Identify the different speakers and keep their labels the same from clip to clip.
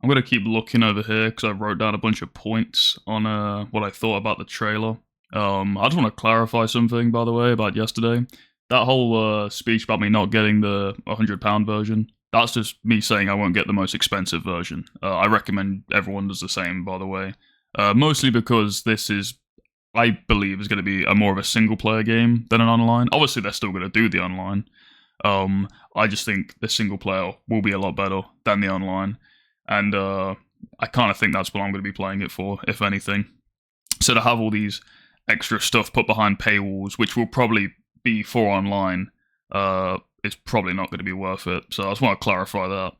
Speaker 1: I'm gonna keep looking over here because I wrote down a bunch of points on what I thought about the trailer. I just want to clarify something, by the way, about yesterday. That whole speech about me not getting the £100 version. That's just me saying I won't get the most expensive version. I recommend everyone does the same, by the way. Mostly because this is, I believe, is going to be a more of a single player game than an online. Obviously, they're still going to do the online. I just think the single player will be a lot better than the online, and I kind of think that's what I'm going to be playing it for, if anything. So to have all these extra stuff put behind paywalls, which will probably be for online, it's probably not going to be worth it. So I just want to clarify that.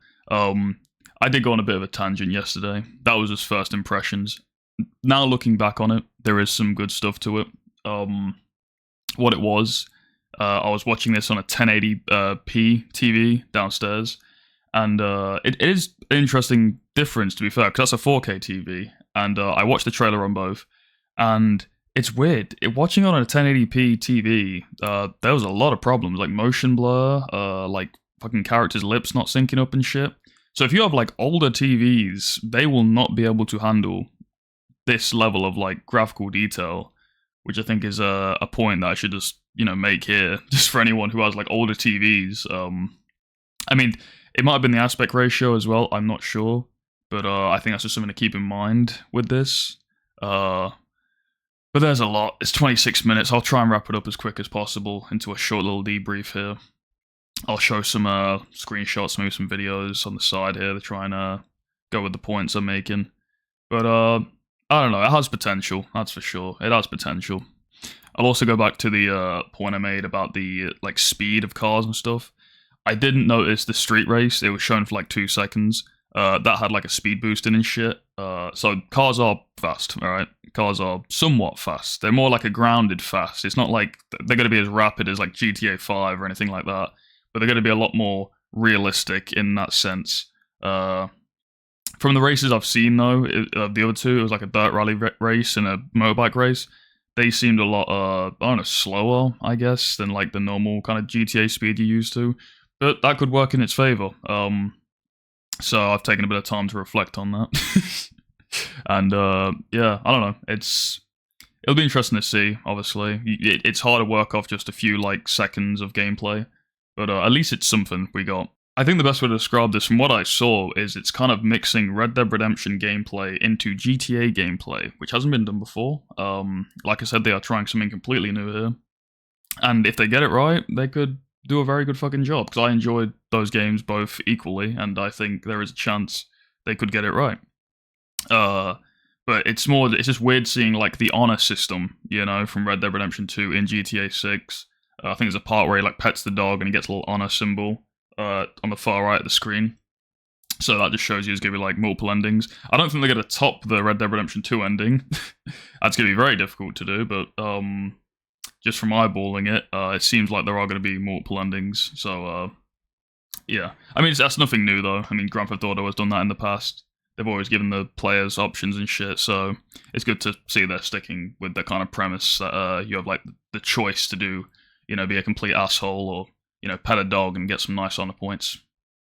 Speaker 1: I did go on a bit of a tangent yesterday. That was just first impressions. Now looking back on it, there is some good stuff to it. What it was, I was watching this on a 1080p TV downstairs, and it is an interesting difference, to be fair, because that's a 4K TV, and I watched the trailer on both, and it's weird. Watching on a 1080p TV, there was a lot of problems, like motion blur, like fucking characters' lips not syncing up and shit. So if you have like older TVs, they will not be able to handle this level of like graphical detail, which I think is a point that I should just make here, just for anyone who has like older TVs. I mean, it might have been the aspect ratio as well. I'm not sure, but I think that's just something to keep in mind with this. But there's a lot. It's 26 minutes. I'll try and wrap it up as quick as possible into a short little debrief here. I'll show some screenshots, maybe some videos on the side here to try and go with the points I'm making. But I don't know. It has potential. That's for sure. It has potential. I'll also go back to the point I made about the like speed of cars and stuff. I didn't notice the street race. It was shown for like 2 seconds. That had like a speed boost in and shit. So cars are fast, alright? Cars are somewhat fast. They're more like a grounded fast. It's not like they're going to be as rapid as like GTA 5 or anything like that. But they're going to be a lot more realistic in that sense. From the races I've seen, though, the other two, it was like a dirt rally race and a motorbike race. They seemed a lot, I don't know, slower, I guess, than like the normal kind of GTA speed you're used to. But that could work in its favor. So I've taken a bit of time to reflect on that. And yeah, I don't know. It'll be interesting to see. Obviously, it's hard to work off just a few like seconds of gameplay, but at least it's something we got. I think the best way to describe this, from what I saw, is it's kind of mixing Red Dead Redemption gameplay into GTA gameplay, which hasn't been done before. Like I said, they are trying something completely new here, and if they get it right, they could do a very good fucking job, because I enjoyed those games both equally, and I think there is a chance they could get it right. But it's just weird seeing like the honor system, from Red Dead Redemption 2 in GTA 6. I think there's a part where he like pets the dog and he gets a little honor symbol on the far right of the screen. So that just shows you there's going to be like multiple endings. I don't think they're going to top the Red Dead Redemption 2 ending. That's going to be very difficult to do, but just from eyeballing it, it seems like there are going to be multiple endings. So yeah, I mean that's nothing new though. I mean Grand Theft Auto has done that in the past. They've always given the players options and shit, so it's good to see they're sticking with the kind of premise that you have like the choice to do, be a complete asshole or pet a dog and get some nice honor points.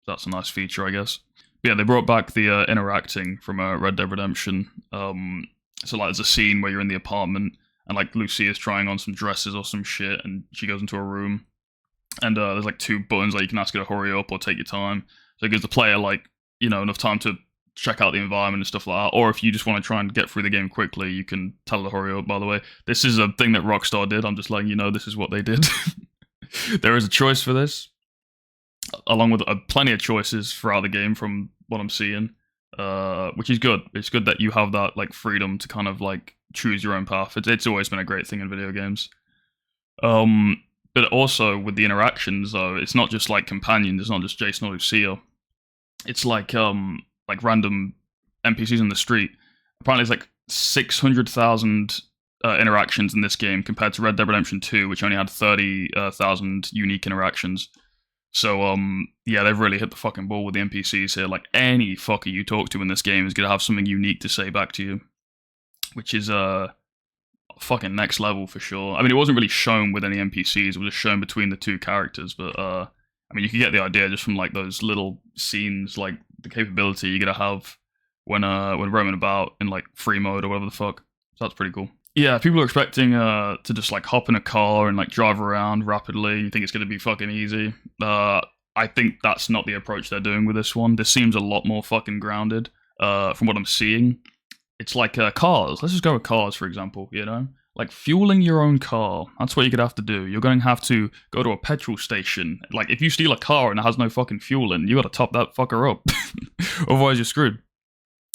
Speaker 1: That's a nice feature, I guess. But yeah, they brought back the interacting from Red Dead Redemption. So like there's a scene where you're in the apartment and like Lucy is trying on some dresses or some shit, and she goes into a room, and there's like 2 buttons like you can ask her to hurry up or take your time. So it gives the player like enough time to check out the environment and stuff like that. Or if you just want to try and get through the game quickly, you can tell her to hurry up, by the way. This is a thing that Rockstar did. I'm just letting you know this is what they did. There is a choice for this, along with plenty of choices throughout the game from what I'm seeing, which is good. It's good that you have that like freedom to kind of like choose your own path. It's always been a great thing in video games. But also with the interactions, though, it's not just like companions. It's not just Jason or Lucia. It's like random NPCs in the street. Apparently, it's like 600,000 interactions in this game compared to Red Dead Redemption 2, which only had 30,000 unique interactions. So, yeah, they've really hit the fucking ball with the NPCs here. Like, any fucker you talk to in this game is going to have something unique to say back to you, which is fucking next level for sure. I mean, it wasn't really shown with any NPCs. It was just shown between the 2 characters, but I mean, you can get the idea just from like those little scenes, like the capability you're gonna have when roaming about in like free mode or whatever the fuck. So that's pretty cool. Yeah, people are expecting to just like hop in a car and like drive around rapidly. You think it's gonna be fucking easy. I think that's not the approach they're doing with this one. This seems a lot more fucking grounded. From what I'm seeing, it's like cars. Let's just go with cars, for example. You know, like fueling your own car. That's what you're gonna have to do. You're going to have to go to a petrol station. Like if you steal a car and it has no fucking fuel in, you got to top that fucker up. Otherwise, you're screwed.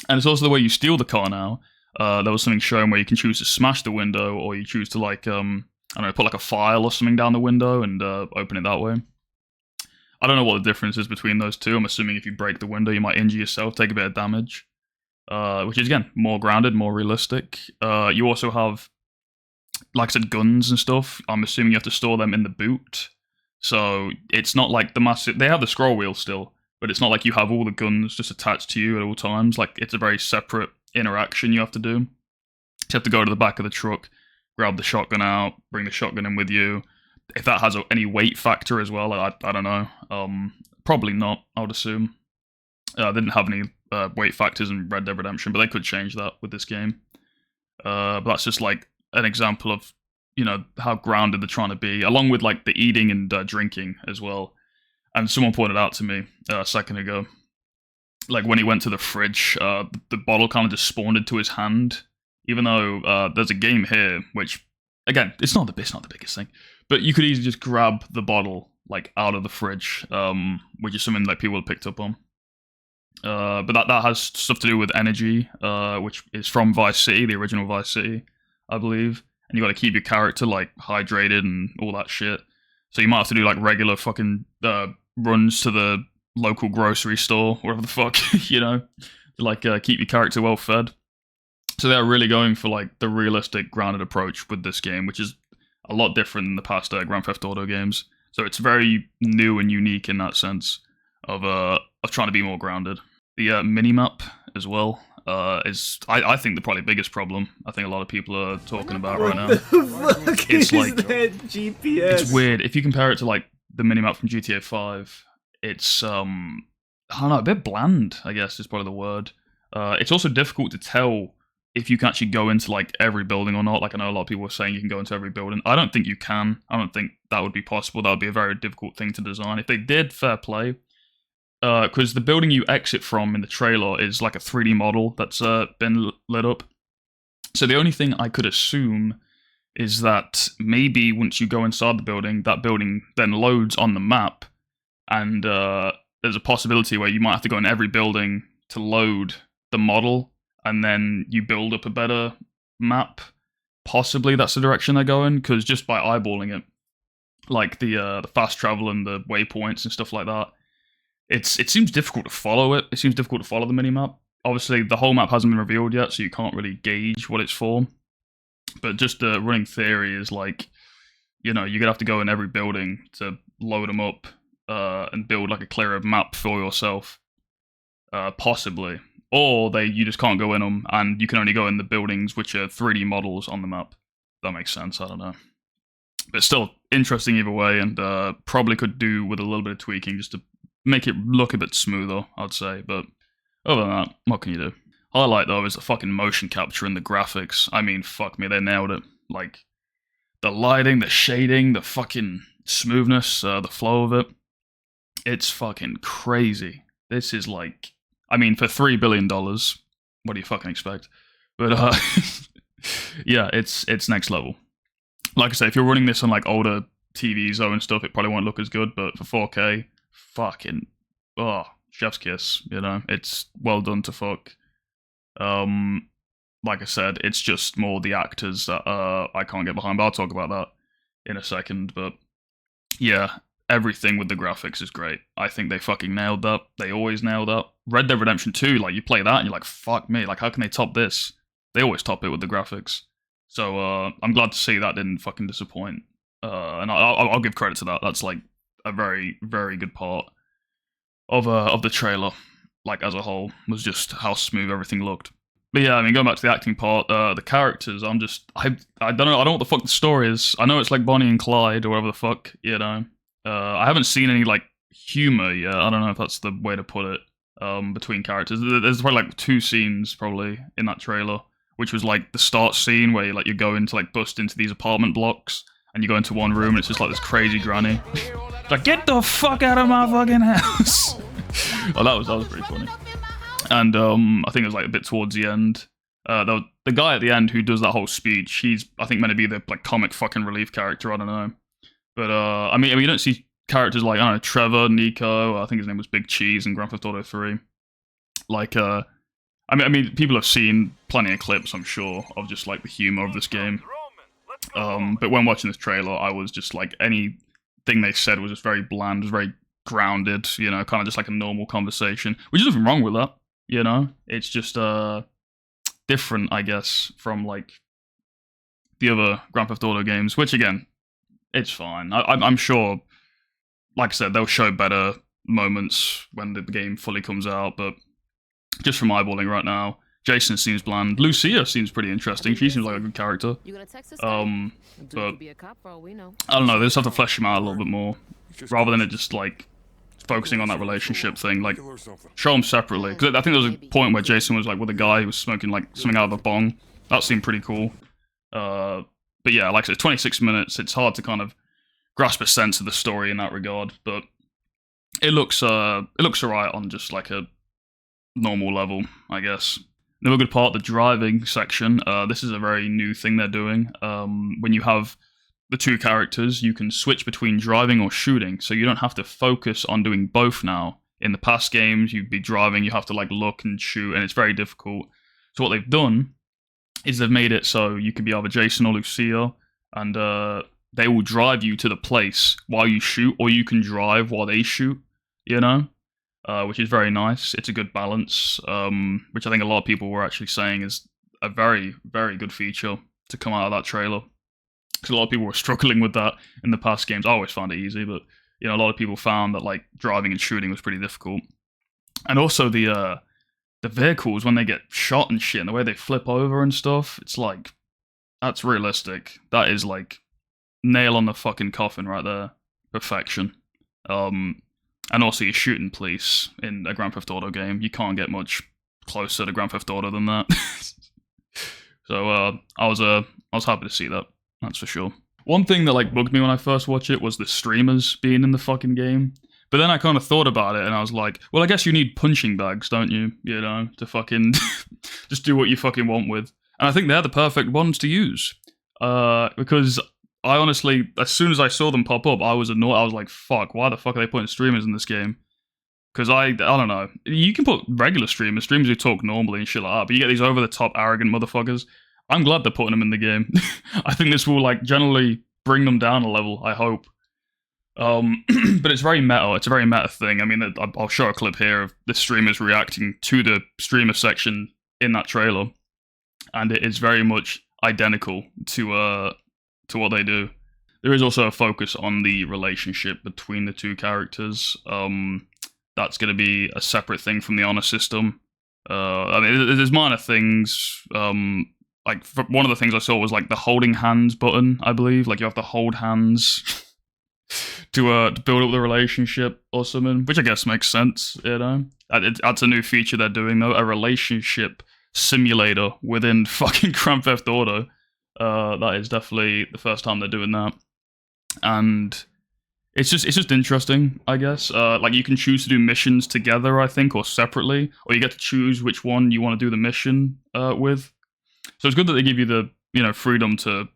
Speaker 1: And it's also the way you steal the car now. There was something shown where you can choose to smash the window, or you choose to like I don't know, put like a file or something down the window and open it that way. I don't know what the difference is between those two. I'm assuming if you break the window, you might injure yourself, take a bit of damage, which is again more grounded, more realistic. You also have, like I said, guns and stuff. I'm assuming you have to store them in the boot, so it's not like the massive. They have the scroll wheel still, but it's not like you have all the guns just attached to you at all times. Like it's a very separate interaction you have to do. You have to go to the back of the truck, grab the shotgun out, bring the shotgun in with you. If that has any weight factor as well, I don't know. Probably not, I would assume. They didn't have any weight factors in Red Dead Redemption, but they could change that with this game. But that's just like an example of, you know, how grounded they're trying to be, along with like the eating and drinking as well. And someone pointed out to me a second ago, like when he went to the fridge, the bottle kind of just spawned into his hand, even though there's a game here, which, again, it's not the biggest thing, but you could easily just grab the bottle like out of the fridge, which is something that people have picked up on. But that has stuff to do with energy, which is from Vice City, the original Vice City, I believe. And you got to keep your character like hydrated and all that shit. So you might have to do like regular fucking runs to the local grocery store, wherever the fuck, you know, to like keep your character well fed. So they're really going for like the realistic, grounded approach with this game, which is a lot different than the past Grand Theft Auto games. So it's very new and unique in that sense of trying to be more grounded. The minimap as well is, I think, the probably biggest problem I think a lot of people are talking about right now.
Speaker 2: It's like that GPS.
Speaker 1: It's weird. If you compare it to like the minimap from GTA 5, it's I don't know, a bit bland, I guess is probably the word. It's also difficult to tell if you can actually go into like every building or not. Like I know a lot of people are saying you can go into every building. I don't think you can. I don't think that would be possible. That would be a very difficult thing to design. If they did, fair play. Because the building you exit from in the trailer is like a 3D model that's been lit up. So the only thing I could assume is that maybe once you go inside the building, that building then loads on the map, and there's a possibility where you might have to go in every building to load the model, and then you build up a better map. Possibly that's the direction they're going, because just by eyeballing it, like the fast travel and the waypoints and stuff like that, it seems difficult to follow it. It seems difficult to follow the minimap. Obviously, the whole map hasn't been revealed yet, so you can't really gauge what it's for. But just the running theory is like, you know, you're gonna have to go in every building to load them up and build like a clearer map for yourself, possibly. Or you just can't go in them, and you can only go in the buildings which are 3D models on the map. That makes sense. I don't know, but still interesting either way, and probably could do with a little bit of tweaking just to make it look a bit smoother, I'd say. But other than that, what can you do? Highlight though is the fucking motion capture and the graphics. I mean, fuck me, they nailed it. Like the lighting, the shading, the fucking smoothness, the flow of it. It's fucking crazy. This is like, I mean, for $3 billion, what do you fucking expect? But yeah, it's next level. Like I say, if you're running this on like older TVs though and stuff, it probably won't look as good. But for 4K, fucking chef's kiss. You know, it's well done to fuck. Like I said, it's just more the actors that I can't get behind. But I'll talk about that in a second. But yeah, everything with the graphics is great. I think they fucking nailed that. They always nailed that. Red Dead Redemption 2, like you play that and you're like, fuck me, like how can they top this? They always top it with the graphics. So I'm glad to see that didn't fucking disappoint. And I'll give credit to that. That's like a very, very good part of the trailer, like as a whole, was just how smooth everything looked. But yeah, I mean, going back to the acting part, the characters, I don't know, I don't know what the fuck the story is. I know it's like Bonnie and Clyde or whatever the fuck, you know. I haven't seen any like humor yet. I don't know if that's the way to put it. between characters. There's probably like 2 scenes probably in that trailer, which was like the start scene where you go into like bust into these apartment blocks and you go into one room and it's just like this crazy granny. Like, get the fuck out of my fucking house! Oh, that was pretty funny. And I think it was like a bit towards the end. The guy at the end who does that whole speech, he's I think meant to be the like comic fucking relief character. I don't know, but I mean you don't see characters like, I don't know, Trevor, Nico. I think his name was Big Cheese in Grand Theft Auto 3. Like I mean people have seen plenty of clips, I'm sure, of just like the humor of this game. But when watching this trailer, I was just like, anything they said was just very bland, was very grounded, you know, kind of just like a normal conversation, which is nothing wrong with that, you know. It's just different, I guess, from like the other Grand Theft Auto games, which again, it's fine. I'm sure, like I said, they'll show better moments when the game fully comes out, but just from eyeballing right now, Jason seems bland. Lucia seems pretty interesting. She seems like a good character. But I don't know, they just have to flesh him out a little bit more, rather than it just like focusing on that relationship thing. Like, show them separately, because I think there was a point where Jason was like with a guy who was smoking like something out of a bong. That seemed pretty cool. But yeah, like I said, 26 minutes. It's hard to kind of grasp a sense of the story in that regard, but it looks alright on just like a normal level, I guess. Another good part, the driving section. This is a very new thing they're doing. When you have the 2 characters, you can switch between driving or shooting, so you don't have to focus on doing both now. In the past games, you'd be driving, you have to like look and shoot, and it's very difficult. So what they've done is they've made it so you can be either Jason or Lucia, and they will drive you to the place while you shoot, or you can drive while they shoot, you know? Which is very nice. It's a good balance, which I think a lot of people were actually saying is a very, very good feature to come out of that trailer. Because a lot of people were struggling with that in the past games. I always found it easy, but you know, a lot of people found that like driving and shooting was pretty difficult. And also the vehicles, when they get shot and shit, and the way they flip over and stuff, it's like, that's realistic. That is like nail on the fucking coffin right there. Perfection. And also, you're shooting police in a Grand Theft Auto game. You can't get much closer to Grand Theft Auto than that. So I was happy to see that. That's for sure. One thing that like bugged me when I first watched it was the streamers being in the fucking game. But then I kind of thought about it, and I was like, well, I guess you need punching bags, don't you? You know, to fucking just do what you fucking want with. And I think they're the perfect ones to use. Because I honestly, as soon as I saw them pop up, I was annoyed. I was like, fuck, why the fuck are they putting streamers in this game? Because I don't know. You can put regular streamers who talk normally and shit like that, but you get these over-the-top arrogant motherfuckers. I'm glad they're putting them in the game. I think this will like generally bring them down a level, I hope. But it's very meta. It's a very meta thing. I mean, I'll show a clip here of the streamers reacting to the streamer section in that trailer, and it is very much identical to what they do. There is also a focus on the relationship between the 2 characters. That's going to be a separate thing from the honor system. I mean, there's minor things. Like one of the things I saw was like the holding hands button. I believe like you have to hold hands to build up the relationship or something, which I guess makes sense. You know, that's a new feature they're doing though. A relationship simulator within fucking Grand Theft Auto. That is definitely the first time they're doing that, and it's just interesting, I guess. Like you can choose to do missions together, I think, or separately, or you get to choose which one you want to do the mission with. So it's good that they give you the freedom to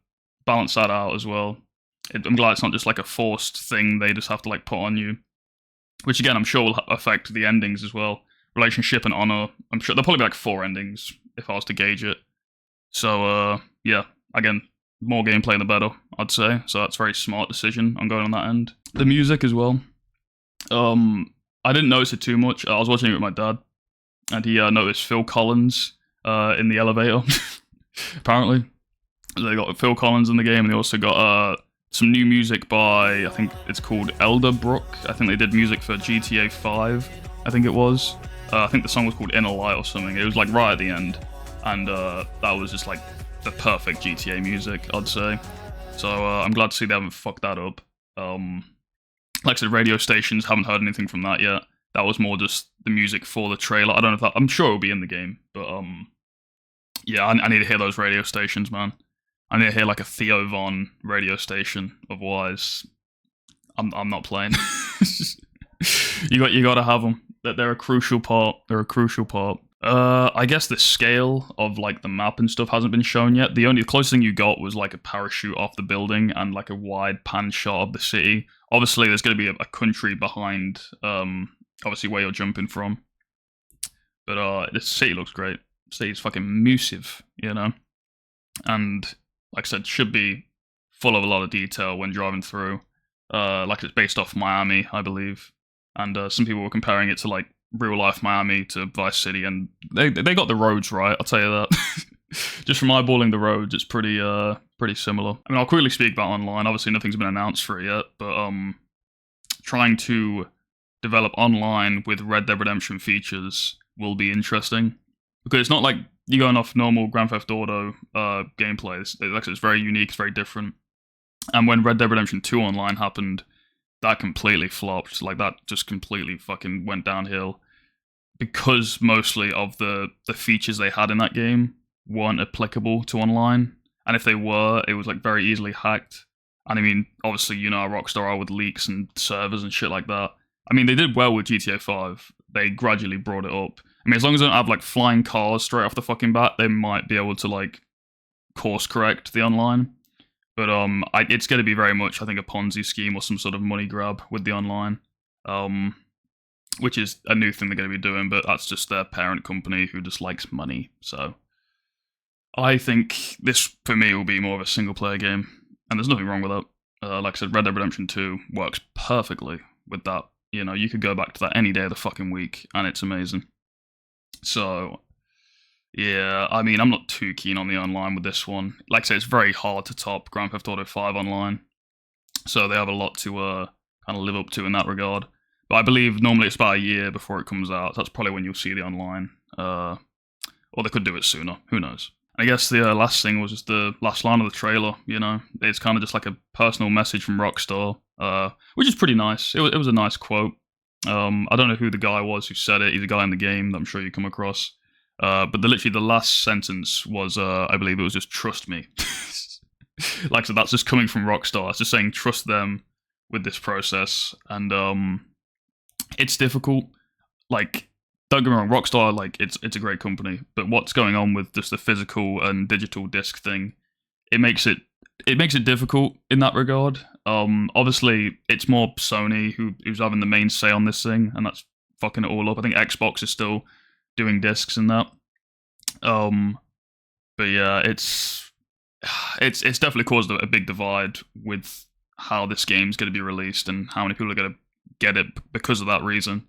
Speaker 1: balance that out as well. I'm glad it's not just like a forced thing they just have to like put on you, which again I'm sure will affect the endings as well. Relationship and honor. I'm sure there'll probably be like 4 endings if I was to gauge it. So yeah. Again, more gameplay the better, I'd say. So that's a very smart decision on going on that end. The music as well. I didn't notice it too much. I was watching it with my dad, and he noticed Phil Collins in the elevator. Apparently, they got Phil Collins in the game, and they also got some new music by, I think it's called Elderbrook. I think they did music for GTA 5. I think it was. I think the song was called Inner Light or something. It was like right at the end, and that was just like the perfect GTA music, I'd say. So I'm glad to see they haven't fucked that up. Like I said, radio stations, haven't heard anything from that yet. That was more just the music for the trailer. I don't know if that. I'm sure it'll be in the game, but yeah, I need to hear those radio stations, man. I need to hear like a Theo Von radio station. Otherwise, I'm not playing. you got to have them. That they're a crucial part. They're a crucial part. I guess the scale of like the map and stuff hasn't been shown yet. The closest thing you got was like a parachute off the building and like a wide pan shot of the city. Obviously, there's going to be a country behind, obviously where you're jumping from. But the city looks great. The city's fucking massive, you know. And like I said, should be full of a lot of detail when driving through. Like it's based off Miami, I believe. And some people were comparing it to like real life Miami to Vice City, and they got the roads right. I'll tell you that. Just from eyeballing the roads, it's pretty similar. I mean, I'll quickly speak about online. Obviously, nothing's been announced for it yet, but trying to develop online with Red Dead Redemption features will be interesting, because it's not like you're going off normal Grand Theft Auto gameplay. It's very unique, it's very different. And when Red Dead Redemption 2 online happened, that completely flopped. Like, that just completely fucking went downhill, because mostly of the features they had in that game weren't applicable to online. And if they were, it was like very easily hacked. And I mean, obviously, you know how Rockstar are with leaks and servers and shit like that. I mean, they did well with GTA 5. They gradually brought it up. I mean, as long as they don't have like flying cars straight off the fucking bat, they might be able to like course correct the online. But it's going to be very much, I think, a Ponzi scheme or some sort of money grab with the online, which is a new thing they're going to be doing. But that's just their parent company who just likes money. So I think this, for me, will be more of a single player game, and there's nothing wrong with that. Like I said, Red Dead Redemption 2 works perfectly with that. You know, you could go back to that any day of the fucking week, and it's amazing. So yeah, I mean, I'm not too keen on the online with this one. Like I say, it's very hard to top Grand Theft Auto 5 online, so they have a lot to kind of live up to in that regard. But I believe normally it's about a year before it comes out. So that's probably when you'll see the online, or they could do it sooner. Who knows? I guess the last thing was just the last line of the trailer. You know, it's kind of just like a personal message from Rockstar, which is pretty nice. It was a nice quote. I don't know who the guy was who said it. He's a guy in the game that I'm sure you come across. But literally the last sentence was, I believe it was just "trust me." Like, so that's just coming from Rockstar. It's just saying trust them with this process, and it's difficult. Like, don't get me wrong, Rockstar, like, it's a great company, but what's going on with just the physical and digital disc thing, it makes it difficult in that regard. Obviously, it's more Sony who's having the main say on this thing, and that's fucking it all up. I think Xbox is still doing discs and that. But yeah, it's definitely caused a big divide with how this game's going to be released and how many people are going to get it because of that reason.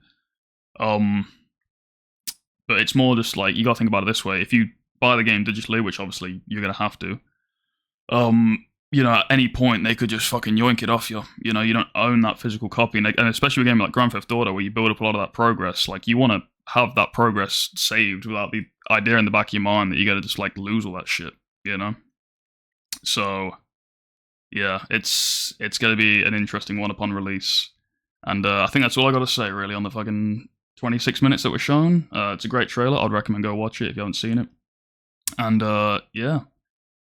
Speaker 1: But it's more just like, you got to think about it this way: if you buy the game digitally, which obviously you're going to have to, you know, at any point they could just fucking yoink it off you. You know, you don't own that physical copy, and especially with a game like Grand Theft Auto, where you build up a lot of that progress. Like, you want to have that progress saved without the idea in the back of your mind that you got to just like lose all that shit. You know. So yeah, it's going to be an interesting one upon release, and I think that's all I got to say really on the fucking 26 minutes that were shown. It's a great trailer. I'd recommend go watch it if you haven't seen it. And yeah,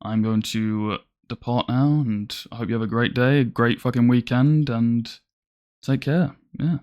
Speaker 1: I'm going to depart now, and I hope you have a great day, a great fucking weekend, and take care. Yeah.